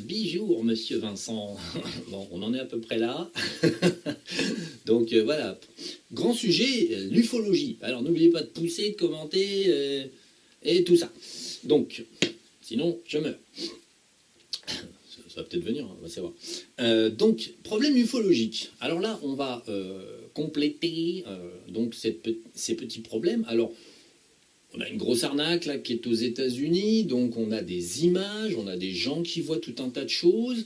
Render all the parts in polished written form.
Bonjour, monsieur Vincent. Bon, on en est à peu près là. Donc voilà, grand sujet, l'ufologie. Alors n'oubliez pas de pousser, de commenter et tout ça. Donc, sinon je meurs. Ça va peut-être venir, on va savoir. Donc, problème ufologique. Alors là, on va compléter donc ces petits problèmes. Alors, on a une grosse arnaque là qui est aux États-Unis, donc on a des images, on a des gens qui voient tout un tas de choses.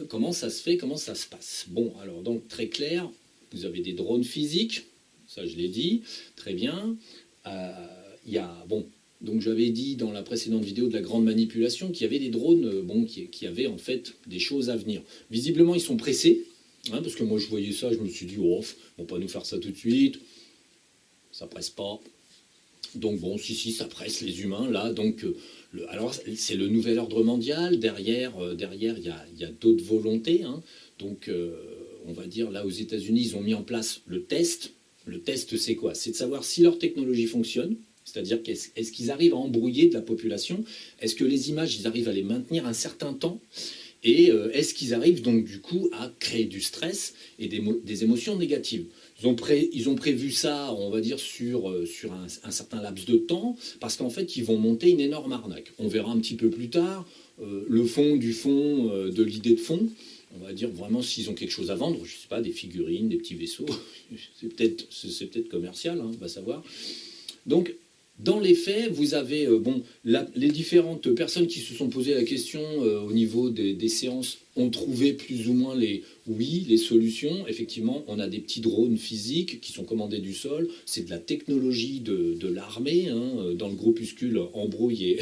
Comment ça se fait, comment ça se passe? Bon, alors donc très clair, vous avez des drones physiques, ça je l'ai dit, très bien. Il y a, bon, donc j'avais dit dans la précédente vidéo de la grande manipulation qu'il y avait des drones qui avaient en fait des choses à venir. Visiblement ils sont pressés, hein, parce que moi je voyais ça, je me suis dit, oh, ils vont pas nous faire ça tout de suite, ça presse pas. Donc bon, si, ça presse les humains, là. Donc, alors, c'est le nouvel ordre mondial. Derrière, il y a d'autres volontés. Hein. Donc, on va dire, là, aux États-Unis, ils ont mis en place le test. Le test, c'est quoi? C'est de savoir si leur technologie fonctionne. C'est-à-dire, est-ce qu'ils arrivent à embrouiller de la population? Est-ce que les images, ils arrivent à les maintenir un certain temps? Et est-ce qu'ils arrivent donc du coup à créer du stress et des émotions négatives? Ils ont prévu ça, on va dire, sur un certain laps de temps, parce qu'en fait, ils vont monter une énorme arnaque. On verra un petit peu plus tard le fond du fond de l'idée de fond. On va dire vraiment s'ils ont quelque chose à vendre, je ne sais pas, des figurines, des petits vaisseaux. C'est peut-être commercial, hein, on va savoir. Donc, dans les faits, vous avez les différentes personnes qui se sont posées la question au niveau des séances ont trouvé plus ou moins les solutions. Effectivement, on a des petits drones physiques qui sont commandés du sol. C'est de la technologie de l'armée, hein, dans le groupuscule Embrouille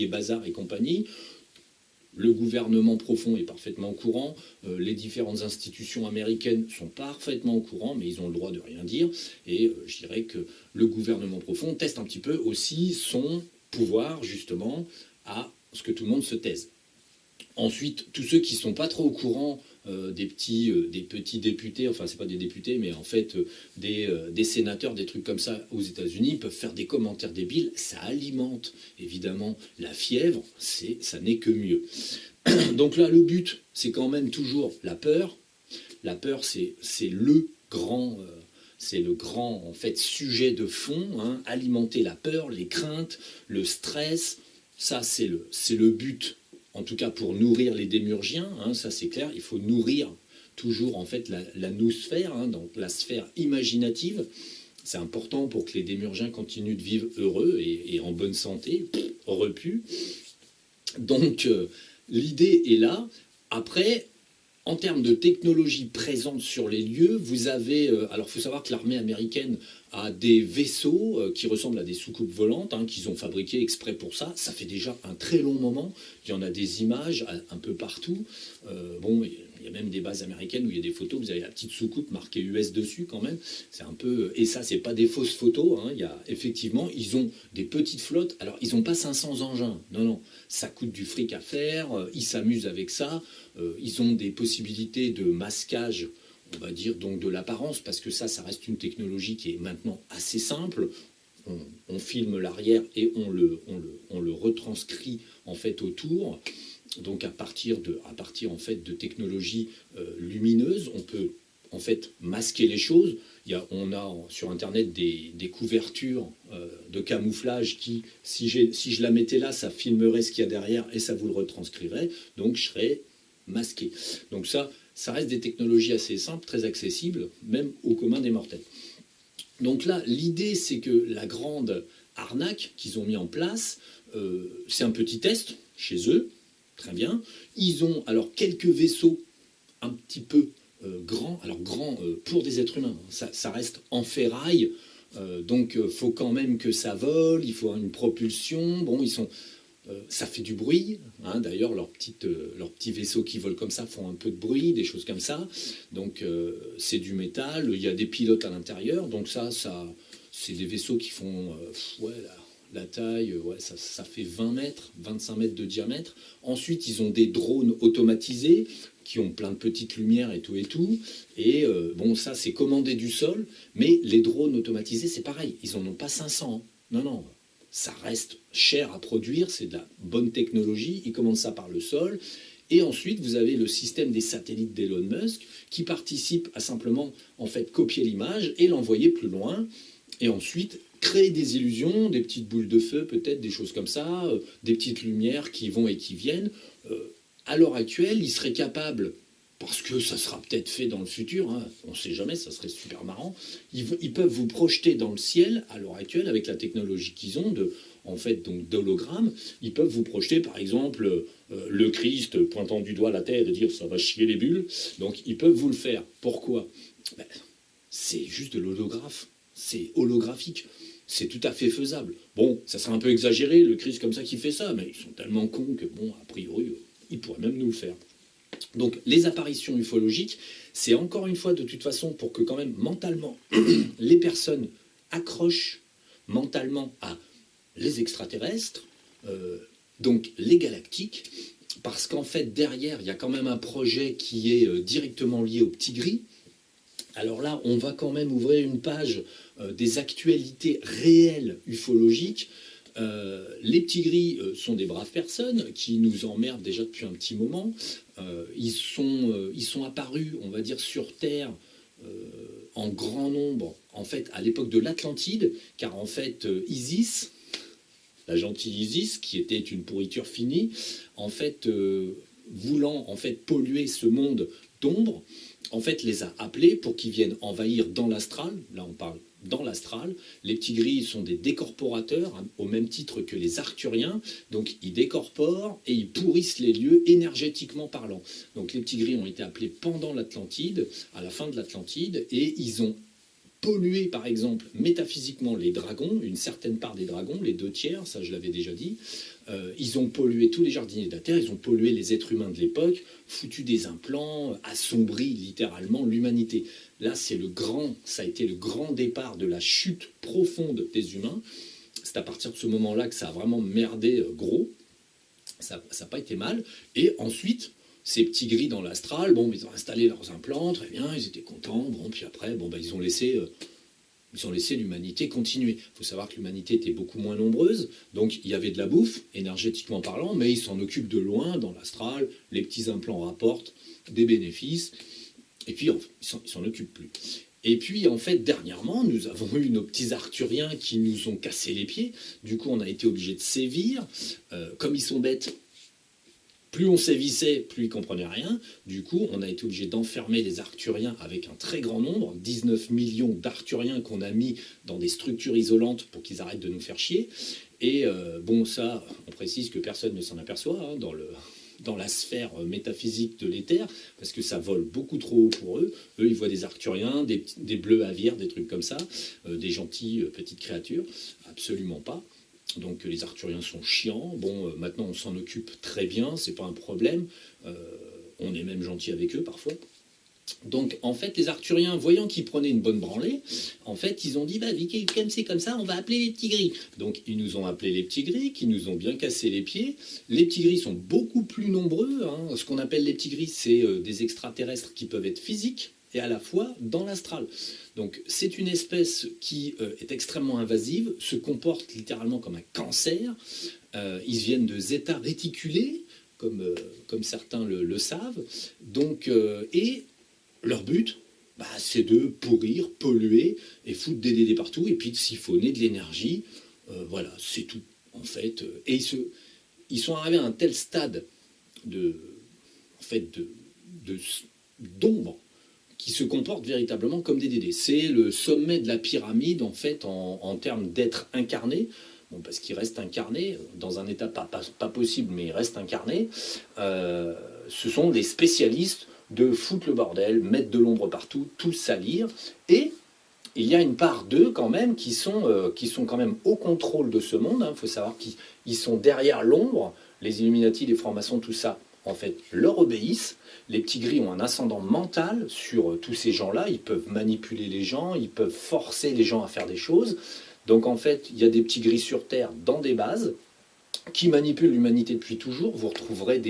et Bazar et compagnie. Le gouvernement profond est parfaitement au courant, les différentes institutions américaines sont parfaitement au courant, mais ils ont le droit de rien dire. Et je dirais que le gouvernement profond teste un petit peu aussi son pouvoir, justement, à ce que tout le monde se taise. Ensuite, tous ceux qui ne sont pas trop au courant des petits députés, enfin c'est pas des députés, mais en fait des sénateurs, des trucs comme ça aux États-Unis peuvent faire des commentaires débiles. Ça alimente évidemment la fièvre, ça n'est que mieux. Donc là, le but, c'est quand même toujours la peur. La peur, c'est le grand en fait sujet de fond, hein, alimenter la peur, les craintes, le stress. Ça, c'est le but. En tout cas, pour nourrir les démurgiens, hein, ça c'est clair, il faut nourrir toujours en fait la noosphère, hein, donc la sphère imaginative. C'est important pour que les démurgiens continuent de vivre heureux et en bonne santé, repus. Donc l'idée est là. Après, en termes de technologie présente sur les lieux, vous avez... alors, il faut savoir que l'armée américaine a des vaisseaux qui ressemblent à des soucoupes volantes, hein, qu'ils ont fabriqués exprès pour ça. Ça fait déjà un très long moment. Il y en a des images un peu partout. Il y a même des bases américaines où il y a des photos. Vous avez la petite soucoupe marquée US dessus quand même. C'est un peu... Et ça, c'est pas des fausses photos. Hein. Il y a, effectivement, ils ont des petites flottes. Alors, ils n'ont pas 500 engins. Non. Ça coûte du fric à faire. Ils s'amusent avec ça. Ils ont des possibilités de masquage, on va dire, donc de l'apparence, parce que ça reste une technologie qui est maintenant assez simple. On filme l'arrière et on le retranscrit en fait autour. Donc à partir en fait de technologies lumineuses, on peut en fait masquer les choses. On a sur internet des couvertures de camouflage qui, si je la mettais là, ça filmerait ce qu'il y a derrière et ça vous le retranscrirait. Donc je serais masqué. Donc ça reste des technologies assez simples, très accessibles, même au commun des mortels. Donc là, l'idée, c'est que la grande arnaque qu'ils ont mis en place, c'est un petit test chez eux, très bien. Ils ont alors quelques vaisseaux un petit peu grands, alors grands pour des êtres humains, ça reste en ferraille, donc il faut quand même que ça vole, il faut une propulsion, bon, ils sont... ça fait du bruit, hein, d'ailleurs leurs petits vaisseaux qui volent comme ça font un peu de bruit, des choses comme ça, donc c'est du métal, il y a des pilotes à l'intérieur, donc ça c'est des vaisseaux qui font la taille, ça fait 20 mètres, 25 mètres de diamètre. Ensuite ils ont des drones automatisés qui ont plein de petites lumières et tout, et ça c'est commandé du sol, mais les drones automatisés c'est pareil, ils n'en ont pas 500, hein. Non, ça reste cher à produire, c'est de la bonne technologie, ils commandent ça par le sol, Et ensuite, vous avez le système des satellites d'Elon Musk qui participe à simplement en fait copier l'image et l'envoyer plus loin. Et ensuite, créer des illusions, des petites boules de feu peut-être, des choses comme ça, des petites lumières qui vont et qui viennent. À l'heure actuelle, il serait capable, parce que ça sera peut-être fait dans le futur, hein, on ne sait jamais, ça serait super marrant, ils peuvent vous projeter dans le ciel, à l'heure actuelle, avec la technologie qu'ils ont, en fait, donc d'hologramme, ils peuvent vous projeter, par exemple, le Christ pointant du doigt la terre et dire « ça va chier les bulles ». Donc, ils peuvent vous le faire. Pourquoi? Ben, c'est juste de l'holographe. C'est holographique. C'est tout à fait faisable. Bon, ça serait un peu exagéré, le Christ comme ça qui fait ça, mais ils sont tellement cons que, bon, a priori, ils pourraient même nous le faire. Donc, les apparitions ufologiques, c'est encore une fois, de toute façon, pour que quand même, mentalement, les personnes accrochent mentalement à les extraterrestres, donc les galactiques, parce qu'en fait, derrière, il y a quand même un projet qui est directement lié au petit gris. Alors là, on va quand même ouvrir une page des actualités réelles ufologiques. Les petits gris sont des braves personnes qui nous emmerdent déjà depuis un petit moment. Ils sont apparus, on va dire, sur Terre en grand nombre, en fait, à l'époque de l'Atlantide, car en fait, Isis, la gentille Isis, qui était une pourriture finie, en fait, voulant en fait polluer ce monde d'ombre, en fait, les a appelés pour qu'ils viennent envahir dans l'astral. Là, on parle dans l'astral. Les petits gris sont des décorporateurs, hein, au même titre que les arthuriens. Donc, ils décorporent et ils pourrissent les lieux énergétiquement parlant. Donc, les petits gris ont été appelés pendant l'Atlantide, à la fin de l'Atlantide, et ils ont pollué, par exemple, métaphysiquement les dragons, une certaine part des dragons, les 2/3, ça je l'avais déjà dit. Ils ont pollué tous les jardiniers de la Terre, ils ont pollué les êtres humains de l'époque, foutu des implants, assombri littéralement l'humanité. Là, ça a été le grand départ de la chute profonde des humains. C'est à partir de ce moment-là que ça a vraiment merdé gros. Ça n'a pas été mal. Et ensuite, ces petits gris dans l'astral, bon, ils ont installé leurs implants, très bien, ils étaient contents, bon, puis après, bon, ils ont laissé l'humanité continuer. Il faut savoir que l'humanité était beaucoup moins nombreuse, donc il y avait de la bouffe, énergétiquement parlant, mais ils s'en occupent de loin, dans l'astral, les petits implants rapportent des bénéfices, et puis ils s'en occupent plus. Et puis, en fait, dernièrement, nous avons eu nos petits arthuriens qui nous ont cassé les pieds, du coup, on a été obligé de sévir, comme ils sont bêtes. Plus on sévissait, plus ils ne comprenaient rien. Du coup, on a été obligé d'enfermer les Arthuriens avec un très grand nombre, 19 millions d'Arthuriens qu'on a mis dans des structures isolantes pour qu'ils arrêtent de nous faire chier. Et bon, ça, on précise que personne ne s'en aperçoit hein, dans la sphère métaphysique de l'éther, parce que ça vole beaucoup trop haut pour eux. Eux, ils voient des Arthuriens, des bleus aviaires, des trucs comme ça, des gentilles petites créatures. Absolument pas. Donc les Arthuriens sont chiants. Bon, maintenant on s'en occupe très bien, c'est pas un problème. On est même gentil avec eux parfois. Donc en fait les Arthuriens, voyant qu'ils prenaient une bonne branlée, en fait ils ont dit comme c'est comme ça, on va appeler les petits gris. Donc ils nous ont appelés les petits gris, qui nous ont bien cassé les pieds. Les petits gris sont beaucoup plus nombreux. Hein. Ce qu'on appelle les petits gris, c'est des extraterrestres qui peuvent être physiques et à la fois dans l'astral. Donc c'est une espèce qui est extrêmement invasive, se comporte littéralement comme un cancer. Ils viennent de zeta réticulés, comme certains le savent. Donc, et leur but, c'est de pourrir, polluer et foutre des dédés partout et puis de siphonner de l'énergie. Voilà, c'est tout en fait. Et ils sont arrivés à un tel stade d'ombre qui se comportent véritablement comme des dédés. C'est le sommet de la pyramide, en fait, en termes d'être incarné. Bon, parce qu'ils restent incarnés, dans un état pas possible, mais ils restent incarnés. Ce sont des spécialistes de foutre le bordel, mettre de l'ombre partout, tout salir. Et il y a une part d'eux, quand même, qui sont quand même au contrôle de ce monde. Il faut savoir qu'ils sont derrière l'ombre. Les Illuminati, les francs-maçons, tout ça, en fait, leur obéissent. Les petits gris ont un ascendant mental sur tous ces gens-là. Ils peuvent manipuler les gens, ils peuvent forcer les gens à faire des choses. Donc en fait, il y a des petits gris sur Terre dans des bases qui manipulent l'humanité depuis toujours. Vous retrouverez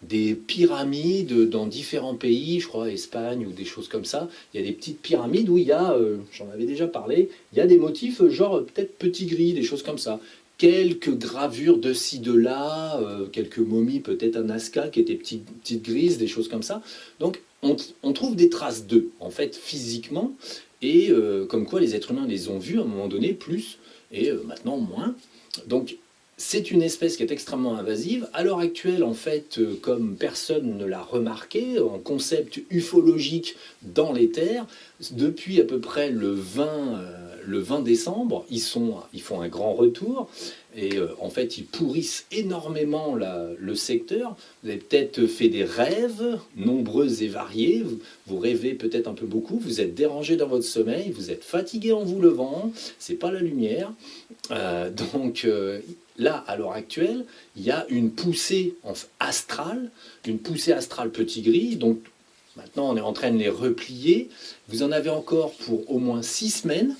des pyramides dans différents pays, je crois Espagne ou des choses comme ça. Il y a des petites pyramides où il y a, j'en avais déjà parlé, il y a des motifs genre peut-être petits gris, des choses comme ça. quelques gravures de ci, de là, quelques momies, peut-être un Nazca qui était petite grise, des choses comme ça. Donc on trouve des traces d'eux, en fait, physiquement, et comme quoi les êtres humains les ont vus à un moment donné plus, et maintenant moins. Donc c'est une espèce qui est extrêmement invasive. À l'heure actuelle, en fait, comme personne ne l'a remarqué, en concept ufologique dans les terres, depuis à peu près le 20 décembre, ils font un grand retour et en fait ils pourrissent énormément le secteur. Vous avez peut-être fait des rêves nombreux et variés, vous rêvez peut-être un peu beaucoup, vous êtes dérangé dans votre sommeil, vous êtes fatigué en vous levant, c'est pas la lumière. Donc là, à l'heure actuelle, il y a une poussée astrale petit gris, donc maintenant on est en train de les replier. Vous en avez encore pour au moins 6 semaines.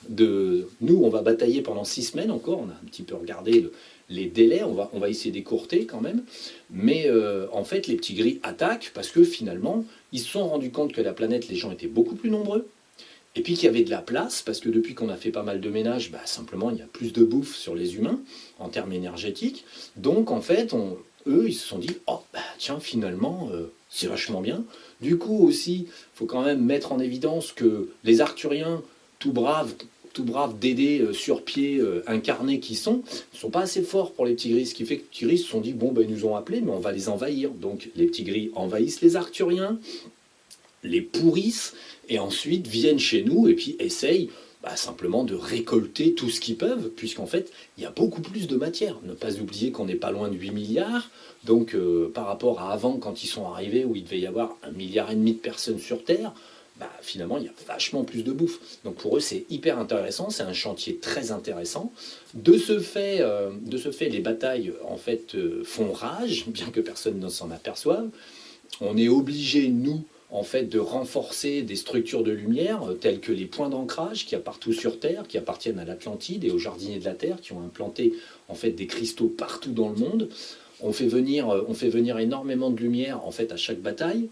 Nous, on va batailler pendant 6 semaines encore. On a un petit peu regardé les délais. On va essayer d'écourter quand même. Mais en fait, les petits gris attaquent parce que finalement, ils se sont rendus compte que la planète, les gens étaient beaucoup plus nombreux. Et puis qu'il y avait de la place, parce que depuis qu'on a fait pas mal de ménage, simplement il y a plus de bouffe sur les humains en termes énergétiques. Donc en fait, eux, ils se sont dit, oh tiens, finalement, c'est vachement bien. Du coup aussi, il faut quand même mettre en évidence que les Arthuriens, tout braves Dédés sur pied incarnés qui sont, ne sont pas assez forts pour les petits gris. Ce qui fait que les petits gris se sont dit, bon, ils nous ont appelés, mais on va les envahir. Donc les petits gris envahissent les Arthuriens, les pourrissent, et ensuite viennent chez nous et puis essayent simplement de récolter tout ce qu'ils peuvent, puisqu'en fait, il y a beaucoup plus de matière. Ne pas oublier qu'on n'est pas loin de 8 milliards, donc par rapport à avant, quand ils sont arrivés, où il devait y avoir 1,5 milliard de personnes sur Terre, finalement, il y a vachement plus de bouffe. Donc pour eux, c'est hyper intéressant, c'est un chantier très intéressant. De ce fait, les batailles, en fait, font rage, bien que personne ne s'en aperçoive. On est obligé, nous, en fait, de renforcer des structures de lumière, telles que les points d'ancrage qu'il y a partout sur Terre, qui appartiennent à l'Atlantide et aux jardiniers de la Terre, qui ont implanté, en fait, des cristaux partout dans le monde. On fait venir énormément de lumière, en fait, à chaque bataille.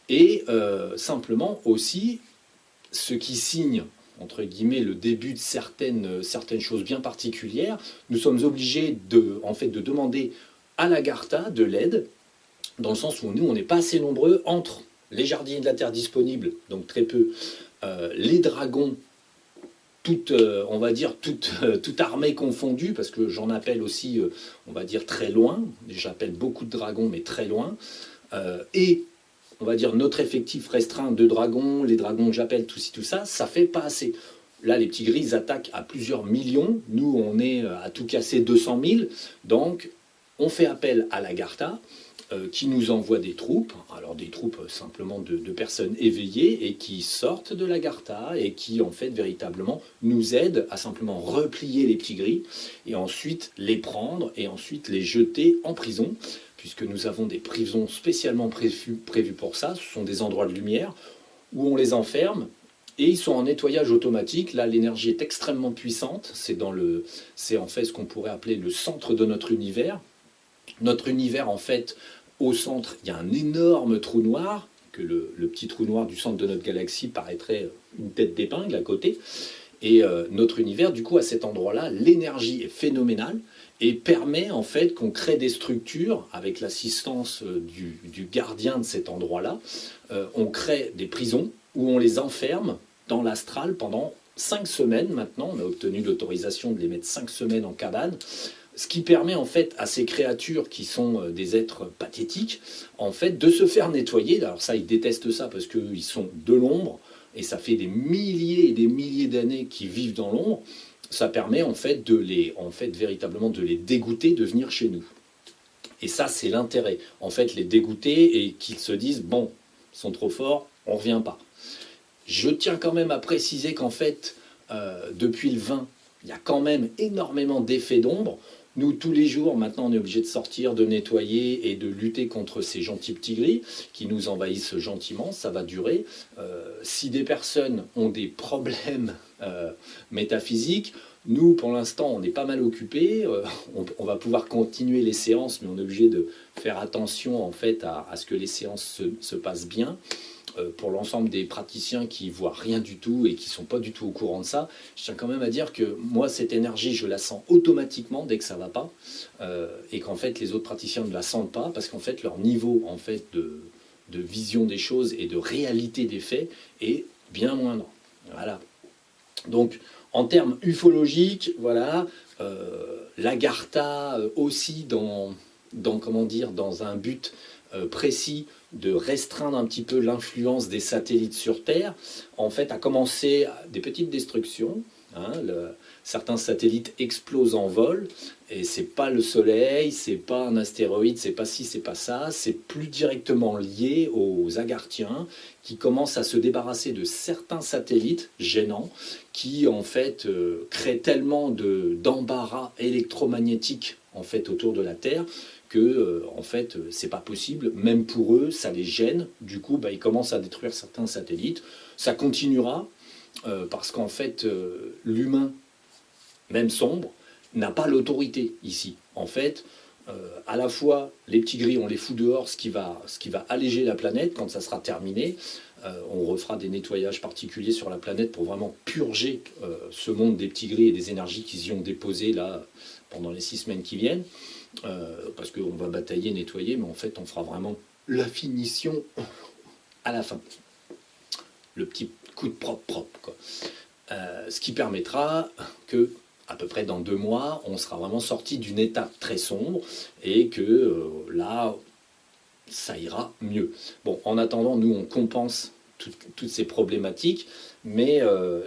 Et simplement aussi, ce qui signe, entre guillemets, le début de certaines choses bien particulières, nous sommes obligés de demander à l'Agartha de l'aide, dans le sens où nous, on n'est pas assez nombreux entre les jardiniers de la Terre disponibles, donc très peu, les dragons, on va dire, toute armée confondue, parce que j'en appelle aussi, on va dire, très loin. J'appelle beaucoup de dragons, mais très loin. Et on va dire notre effectif restreint de dragons, les dragons que j'appelle, tout ça, ça fait pas assez. Là, les petits gris attaquent à plusieurs millions. Nous, on est à tout casser 200 000. Donc, on fait appel à l'Agartha, qui nous envoie des troupes. Alors, des troupes simplement de personnes éveillées et qui sortent de l'Agartha et qui, en fait, véritablement, nous aident à simplement replier les petits gris et ensuite les prendre et ensuite les jeter en prison, puisque nous avons des prisons spécialement prévues pour ça. Ce sont des endroits de lumière où on les enferme et ils sont en nettoyage automatique. Là, l'énergie est extrêmement puissante. C'est en fait ce qu'on pourrait appeler le centre de notre univers. Notre univers, en fait, au centre, il y a un énorme trou noir, que le petit trou noir du centre de notre galaxie paraîtrait une tête d'épingle à côté. Et notre univers, du coup, à cet endroit-là, l'énergie est phénoménale et permet en fait qu'on crée des structures avec l'assistance du gardien de cet endroit-là. On crée des prisons où on les enferme dans l'astral pendant 5 semaines maintenant. On a obtenu l'autorisation de les mettre 5 semaines en cabane. Ce qui permet en fait à ces créatures qui sont des êtres pathétiques, en fait, de se faire nettoyer. Alors ça, ils détestent ça parce qu'ils sont de l'ombre et ça fait des milliers et des milliers d'années qu'ils vivent dans l'ombre. Ça permet en fait véritablement de les dégoûter de venir chez nous. Et ça, c'est l'intérêt. En fait, les dégoûter et qu'ils se disent bon, ils sont trop forts, on ne revient pas. Je tiens quand même à préciser qu'en fait, depuis le 20, il y a quand même énormément d'effets d'ombre. Nous, tous les jours, maintenant, on est obligé de sortir, de nettoyer et de lutter contre ces gentils petits gris qui nous envahissent gentiment. Ça va durer. Si des personnes ont des problèmes métaphysiques, nous, pour l'instant, on est pas mal occupés. On va pouvoir continuer les séances, mais on est obligé de faire attention en fait à ce que les séances se passent bien. pour l'ensemble des praticiens qui voient rien du tout et qui sont pas du tout au courant de ça, je tiens quand même à dire que moi, cette énergie, je la sens automatiquement dès que ça va pas, et qu'en fait, les autres praticiens ne la sentent pas, parce qu'en fait, leur niveau en fait, de vision des choses et de réalité des faits est bien moindre. Voilà. Donc, en termes ufologiques, voilà, l'Agartha aussi comment dire, dans un but précis de restreindre un petit peu l'influence des satellites sur Terre, en fait, a commencé des petites destructions. Hein, certains satellites explosent en vol, et c'est pas le Soleil, c'est pas un astéroïde, c'est pas ci, c'est pas ça, c'est plus directement lié aux Agarthiens qui commencent à se débarrasser de certains satellites gênants qui en fait créent tellement d'embarras électromagnétiques en fait autour de la Terre que en fait c'est pas possible, même pour eux ça les gêne, du coup ils commencent à détruire certains satellites, ça continuera parce qu'en fait l'humain, même sombre, n'a pas l'autorité ici. En fait, à la fois les petits gris on les fout dehors, ce qui va alléger la planète quand ça sera terminé. On refera des nettoyages particuliers sur la planète pour vraiment purger ce monde des petits gris et des énergies qu'ils y ont déposées là pendant les 6 semaines qui viennent. Parce qu'on va batailler, nettoyer, mais en fait on fera vraiment la finition à la fin. Le petit coup de propre, quoi. Ce qui permettra que, à peu près dans 2 mois, on sera vraiment sorti d'une étape très sombre et que là, ça ira mieux. Bon, en attendant, nous, on compense toutes ces problématiques, mais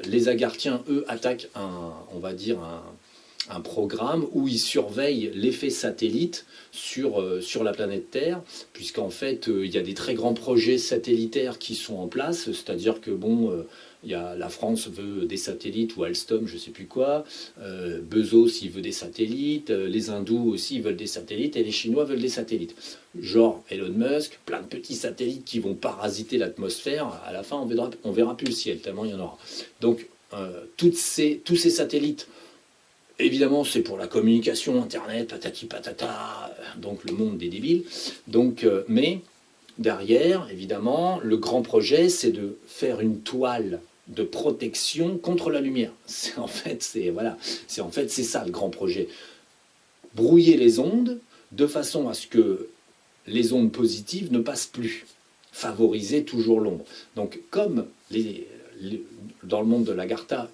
les Agarthiens, eux, attaquent on va dire un programme où ils surveillent l'effet satellite sur la planète Terre, puisqu'en fait, il y a des très grands projets satellitaires qui sont en place, c'est-à-dire que, la France veut des satellites, ou Alstom, je ne sais plus quoi, Bezos, il veut des satellites, les hindous aussi veulent des satellites, et les Chinois veulent des satellites. Genre Elon Musk, plein de petits satellites qui vont parasiter l'atmosphère, à la fin, on verra plus le ciel, tellement il y en aura. Donc, tous ces satellites, évidemment, c'est pour la communication, Internet, patati patata, donc le monde des débiles. Donc, mais derrière, évidemment, le grand projet, c'est de faire une toile de protection contre la lumière. C'est ça le grand projet. Brouiller les ondes de façon à ce que les ondes positives ne passent plus. Favoriser toujours l'ombre. Donc, comme dans le monde de l'Agartha,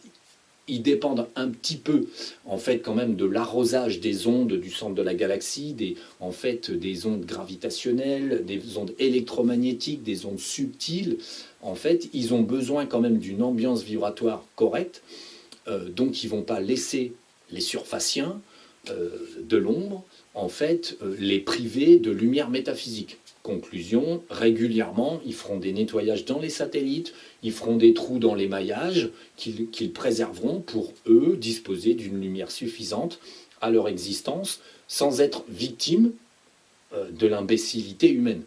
ils dépendent un petit peu, en fait, quand même, de l'arrosage des ondes du centre de la galaxie, des ondes gravitationnelles, des ondes électromagnétiques, des ondes subtiles. En fait, ils ont besoin quand même d'une ambiance vibratoire correcte, donc ils ne vont pas laisser les surfaciens de l'ombre, en fait, les priver de lumière métaphysique. Conclusion, régulièrement, ils feront des nettoyages dans les satellites, ils feront des trous dans les maillages qu'ils préserveront pour, eux, disposer d'une lumière suffisante à leur existence, sans être victimes de l'imbécilité humaine.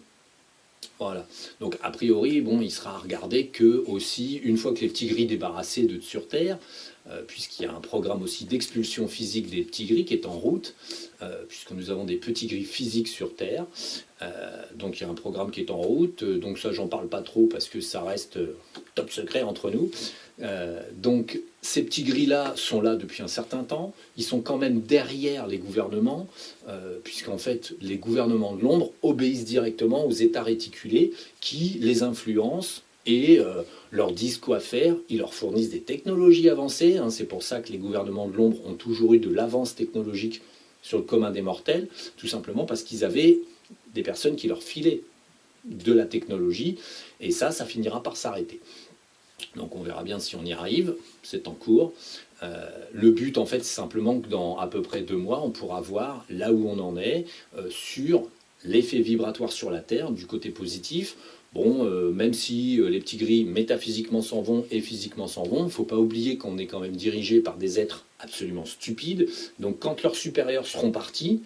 Voilà. Donc, a priori, il sera regardé que, aussi, une fois que les petits gris débarrassés de sur Terre, puisqu'il y a un programme aussi d'expulsion physique des petits gris qui est en route, puisque nous avons des petits gris physiques sur Terre. Donc il y a un programme qui est en route, donc ça j'en parle pas trop parce que ça reste top secret entre nous. Donc ces petits gris-là sont là depuis un certain temps, ils sont quand même derrière les gouvernements, puisqu'en fait les gouvernements de l'ombre obéissent directement aux états réticulés qui les influencent et leur disent quoi faire, ils leur fournissent des technologies avancées, hein, c'est pour ça que les gouvernements de l'ombre ont toujours eu de l'avance technologique sur le commun des mortels, tout simplement parce qu'ils avaient des personnes qui leur filaient de la technologie, et ça finira par s'arrêter. Donc on verra bien si on y arrive, c'est en cours. Le but, en fait, c'est simplement que dans à peu près 2 mois, on pourra voir là où on en est sur l'effet vibratoire sur la Terre, du côté positif. Même si les petits gris métaphysiquement s'en vont et physiquement s'en vont, il ne faut pas oublier qu'on est quand même dirigé par des êtres absolument stupides. Donc quand leurs supérieurs seront partis,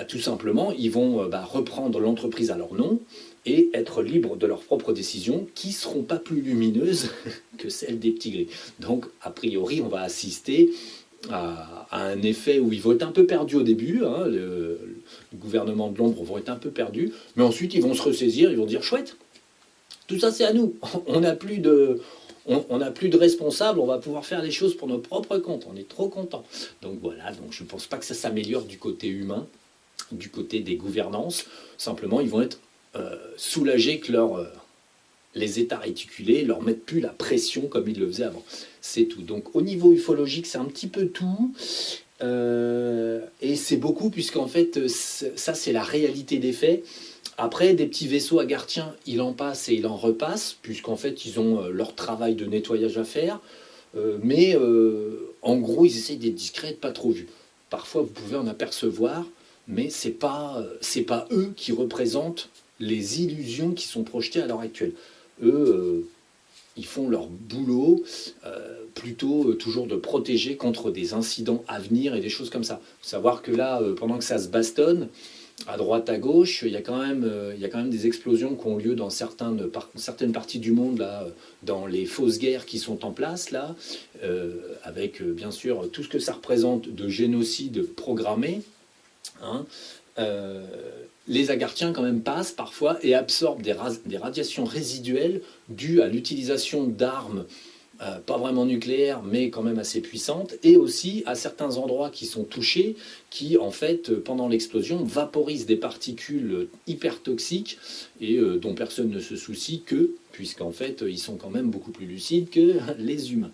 tout simplement, ils vont reprendre l'entreprise à leur nom et être libres de leurs propres décisions qui ne seront pas plus lumineuses que celles des petits gris. Donc, a priori, on va assister à un effet où ils vont être un peu perdus au début, hein, le gouvernement de l'ombre vont être un peu perdus, mais ensuite ils vont se ressaisir, ils vont dire « chouette ». Tout ça, c'est à nous. On n'a plus de... On n'a plus de responsables, on va pouvoir faire les choses pour nos propres comptes. On est trop content. Donc voilà, donc je ne pense pas que ça s'améliore du côté humain, du côté des gouvernances. Simplement, ils vont être soulagés que les États réticulés leur mettent plus la pression comme ils le faisaient avant. C'est tout. Donc au niveau ufologique, c'est un petit peu tout. Et c'est beaucoup, puisqu'en fait, ça c'est la réalité des faits. Après, des petits vaisseaux agarthiens, il en passe et il en repasse, puisqu'en fait, ils ont leur travail de nettoyage à faire. Mais en gros, ils essayent d'être discrets, de pas trop vus. Parfois, vous pouvez en apercevoir, mais c'est pas eux qui représentent les illusions qui sont projetées à l'heure actuelle. Eux, ils font leur boulot, plutôt toujours de protéger contre des incidents à venir et des choses comme ça. Il faut savoir que là, pendant que ça se bastonne, à droite, à gauche, il y a quand même des explosions qui ont lieu dans certaines parties du monde, là, dans les fausses guerres qui sont en place, là, avec bien sûr tout ce que ça représente de génocide programmé. Hein. Les agarthiens quand même passent parfois et absorbent des radiations résiduelles dues à l'utilisation d'armes pas vraiment nucléaires, mais quand même assez puissantes, et aussi à certains endroits qui sont touchés, qui en fait, pendant l'explosion, vaporisent des particules hyper toxiques et dont personne ne se soucie puisqu'en fait, ils sont quand même beaucoup plus lucides que les humains.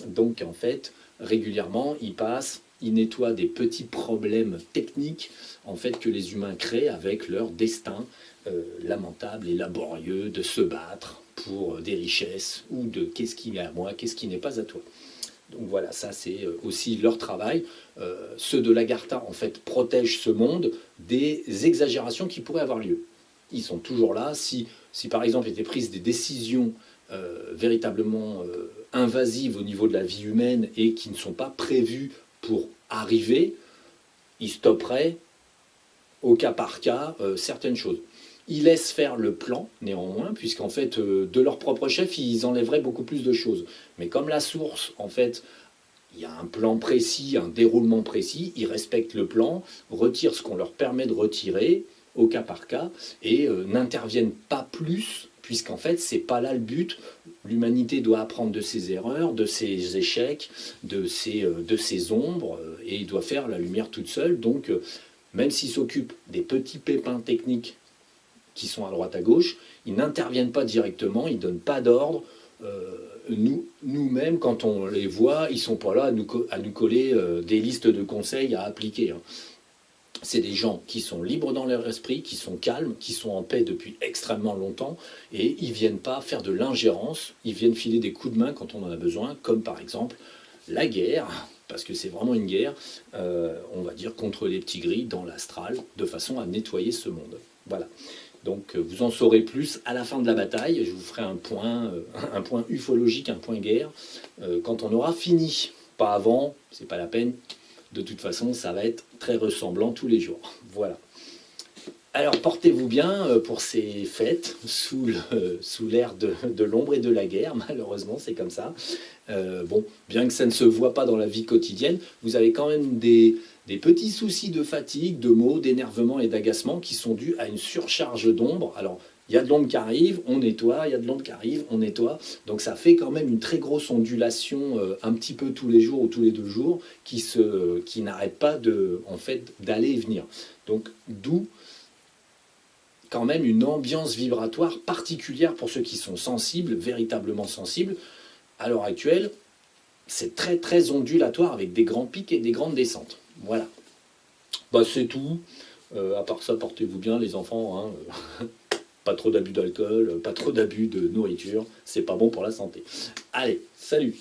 Donc en fait, régulièrement, ils nettoient des petits problèmes techniques en fait que les humains créent avec leur destin lamentable et laborieux de se battre pour des richesses ou de qu'est-ce qui est à moi, qu'est-ce qui n'est pas à toi. Donc voilà, ça c'est aussi leur travail. Ceux de l'Agartha en fait protègent ce monde des exagérations qui pourraient avoir lieu. Ils sont toujours là. Si par exemple étaient prises des décisions véritablement invasives au niveau de la vie humaine et qui ne sont pas prévues pour arriver, ils stopperaient au cas par cas certaines choses. Ils laissent faire le plan, néanmoins, puisqu'en fait, de leur propre chef, ils enlèveraient beaucoup plus de choses. Mais comme la source, en fait, il y a un plan précis, un déroulement précis, ils respectent le plan, retirent ce qu'on leur permet de retirer, au cas par cas, et n'interviennent pas plus, puisqu'en fait, c'est pas là le but. L'humanité doit apprendre de ses erreurs, de ses échecs, de ses ombres, et doit faire la lumière toute seule. Donc, même s'ils s'occupent des petits pépins techniques qui sont à droite à gauche, ils n'interviennent pas directement, ils ne donnent pas d'ordre. Nous-mêmes, quand on les voit, ils ne sont pas là à nous coller des listes de conseils à appliquer. Hein. C'est des gens qui sont libres dans leur esprit, qui sont calmes, qui sont en paix depuis extrêmement longtemps, et ils ne viennent pas faire de l'ingérence, ils viennent filer des coups de main quand on en a besoin, comme par exemple la guerre, parce que c'est vraiment une guerre, on va dire, contre les petits gris dans l'astral, de façon à nettoyer ce monde. Voilà. Donc vous en saurez plus à la fin de la bataille. Je vous ferai un point ufologique, un point guerre, quand on aura fini. Pas avant, c'est pas la peine. De toute façon, ça va être très ressemblant tous les jours. Voilà. Alors portez-vous bien pour ces fêtes sous l'ère de l'ombre et de la guerre. Malheureusement, c'est comme ça. Bon, bien que ça ne se voit pas dans la vie quotidienne, vous avez quand même des petits soucis de fatigue, de maux, d'énervement et d'agacement qui sont dus à une surcharge d'ombre. Alors, il y a de l'ombre qui arrive, on nettoie, il y a de l'ombre qui arrive, on nettoie. Donc ça fait quand même une très grosse ondulation un petit peu tous les jours ou tous les 2 jours qui n'arrête pas d'aller et venir. Donc d'où quand même une ambiance vibratoire particulière pour ceux qui sont sensibles, véritablement sensibles. À l'heure actuelle, c'est très très ondulatoire avec des grands pics et des grandes descentes. Voilà. Bah, c'est tout. À part ça, portez-vous bien les enfants. Hein. Pas trop d'abus d'alcool, pas trop d'abus de nourriture. C'est pas bon pour la santé. Allez, salut!